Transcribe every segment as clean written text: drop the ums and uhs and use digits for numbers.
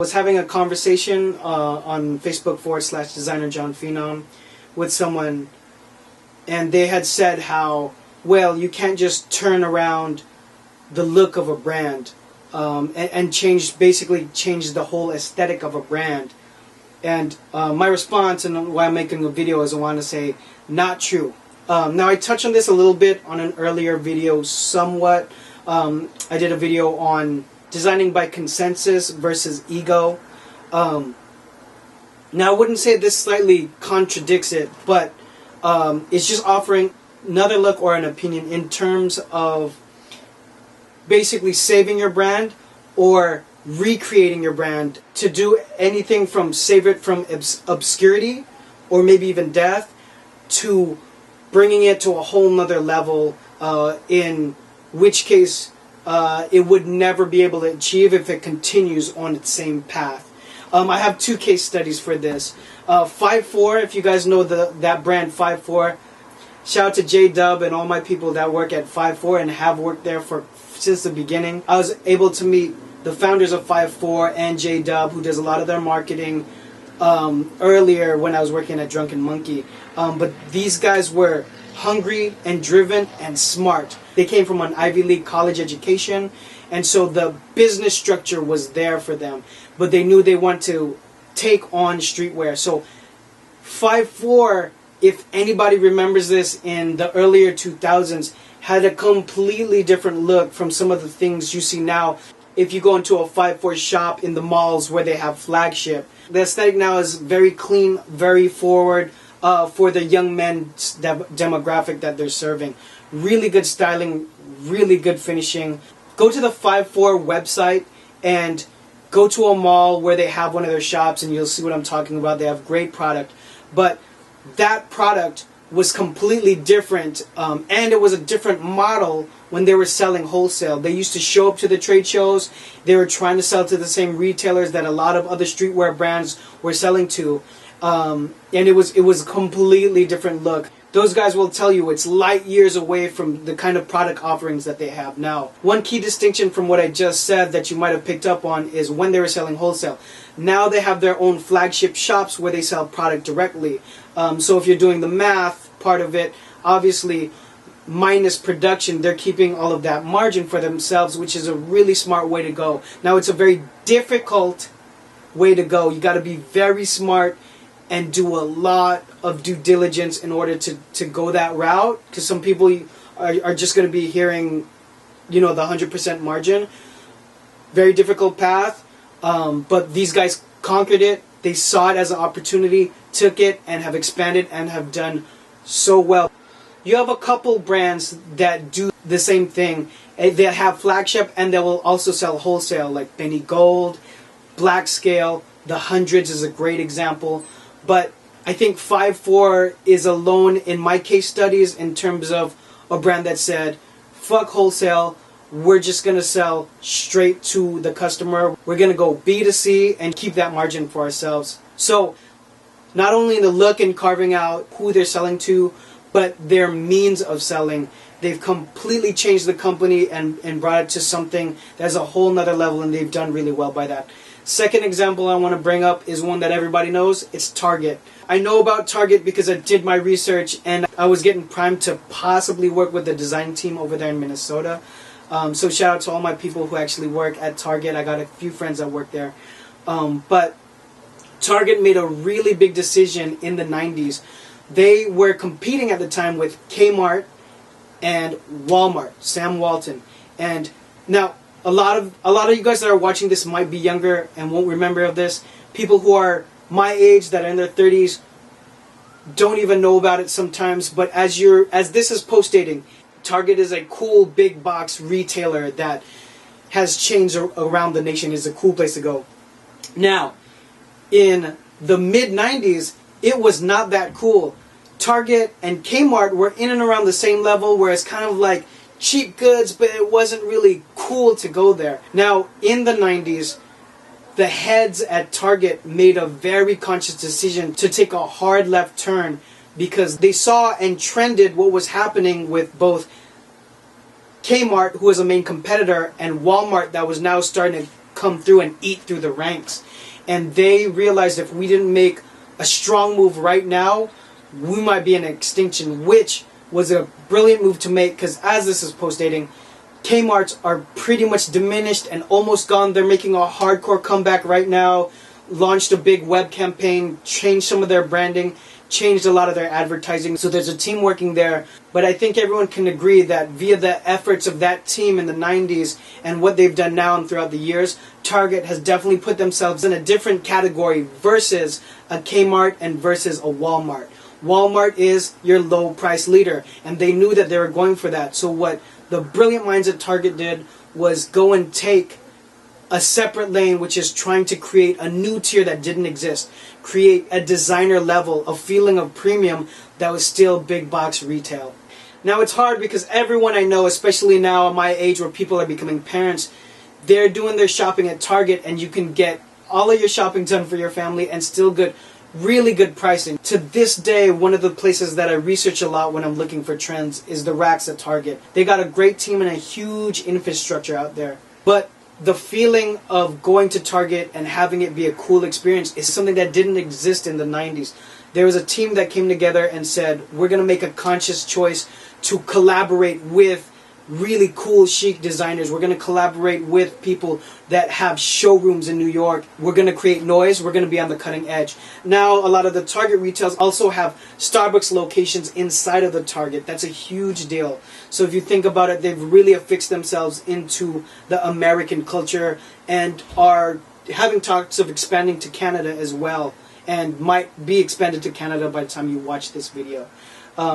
Was having a conversation on Facebook / designer John Phenom with someone, and they had said how, well, you can't just turn around the look of a brand and basically change the whole aesthetic of a brand. And my response and why I'm making a video is I want to say, not true. Now I touched on this a little bit on an earlier video somewhat. I did a video on designing by consensus versus ego. Now I wouldn't say this slightly contradicts it, but it's just offering another look or an opinion in terms of basically saving your brand or recreating your brand to do anything from save it from obscurity or maybe even death to bringing it to a whole nother level, in which case it would never be able to achieve if it continues on its same path. I have two case studies for this. 5-4, if you guys know that brand 5-4, shout out to J-Dub and all my people that work at 5-4 and have worked there since the beginning. I was able to meet the founders of 5-4 and J-Dub, who does a lot of their marketing, earlier when I was working at Drunken Monkey. But these guys were hungry and driven and smart. They came from an Ivy League college education, and so the business structure was there for them. But they knew they wanted to take on streetwear. So 5-4, if anybody remembers this in the earlier 2000s, had a completely different look from some of the things you see now. If you go into a 5-4 shop in the malls where they have flagship, the aesthetic now is very clean, very forward, for the young men's demographic that they're serving. Really good styling, really good finishing. Go to the 5-4 website and go to a mall where they have one of their shops and you'll see what I'm talking about. They have great product. But that product was completely different, and it was a different model when they were selling wholesale. They used to show up to the trade shows. They were trying to sell to the same retailers that a lot of other streetwear brands were selling to. And it was a completely different look. Those guys will tell you it's light years away from the kind of product offerings that they have now. One key distinction from what I just said that you might have picked up on is when they were selling wholesale. Now they have their own flagship shops where they sell product directly. So if you're doing the math part of it, obviously minus production, they're keeping all of that margin for themselves, which is a really smart way to go. Now it's a very difficult way to go. You got to be very smart and do a lot of due diligence in order to go that route, because some people are just going to be hearing, the 100% margin. Very difficult path, but these guys conquered it. They saw it as an opportunity, took it, and have expanded and have done so well. You have a couple brands that do the same thing. They have flagship and they will also sell wholesale, like Benny Gold, Black Scale. The Hundreds is a great example. But I think 5-4 is alone in my case studies in terms of a brand that said, fuck wholesale, we're just going to sell straight to the customer. We're going to go B2C and keep that margin for ourselves. So not only in the look and carving out who they're selling to, but their means of selling. They've completely changed the company and brought it to something that's a whole nother level, and they've done really well by that. Second example I want to bring up is one that everybody knows. It's Target. I know about Target because I did my research and I was getting primed to possibly work with the design team over there in Minnesota. So shout out to all my people who actually work at Target. I got a few friends that work there. But Target made a really big decision in the 90s. They were competing at the time with Kmart and Walmart, Sam Walton. And now a lot of you guys that are watching this might be younger and won't remember of this. People who are my age that are in their 30s don't even know about it sometimes. But as this is post dating, Target is a cool big box retailer that has changed around the nation. It's a cool place to go. Now, in the mid 90s, it was not that cool. Target and Kmart were in and around the same level, where it's kind of like cheap goods, but it wasn't really cool to go there. Now, in the 90s, the heads at Target made a very conscious decision to take a hard left turn because they saw and trended what was happening with both Kmart, who was a main competitor, and Walmart that was now starting to come through and eat through the ranks. And they realized if we didn't make a strong move right now, we might be in extinction, which was a brilliant move to make, because as this is post-dating, Kmart's are pretty much diminished and almost gone. They're making a hardcore comeback right now, launched a big web campaign, changed some of their branding, changed a lot of their advertising. So there's a team working there. But I think everyone can agree that via the efforts of that team in the 90s and what they've done now and throughout the years, Target has definitely put themselves in a different category versus a Kmart and versus a Walmart. Walmart is your low price leader, and they knew that they were going for that. So what the brilliant minds at Target did was go and take a separate lane, which is trying to create a new tier that didn't exist. Create a designer level, a feeling of premium that was still big box retail. Now it's hard because everyone I know, especially now at my age where people are becoming parents, they're doing their shopping at Target, and you can get all of your shopping done for your family and still good, really good pricing. To this day, one of the places that I research a lot when I'm looking for trends is the racks at Target. They got a great team and a huge infrastructure out there. But the feeling of going to Target and having it be a cool experience is something that didn't exist in the 90s. There was a team that came together and said, we're going to make a conscious choice to collaborate with really cool chic designers. We're going to collaborate with people that have showrooms in New York. We're going to create noise. We're going to be on the cutting edge. Now a lot of the Target retails also have Starbucks locations inside of the Target. That's a huge deal. So if you think about it, they've really affixed themselves into the American culture and are having talks of expanding to Canada as well, and might be expanded to Canada by the time you watch this video.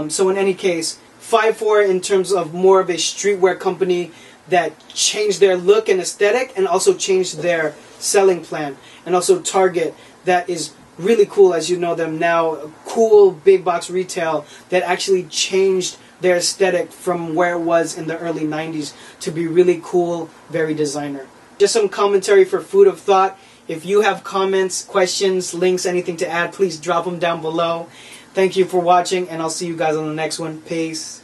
So in any case, 5-4 in terms of more of a streetwear company that changed their look and aesthetic and also changed their selling plan. And also Target, that is really cool, as you know them now, cool big box retail that actually changed their aesthetic from where it was in the early 90s to be really cool, very designer. Just some commentary for food of thought. If you have comments, questions, links, anything to add, please drop them down below. Thank you for watching, and I'll see you guys on the next one. Peace.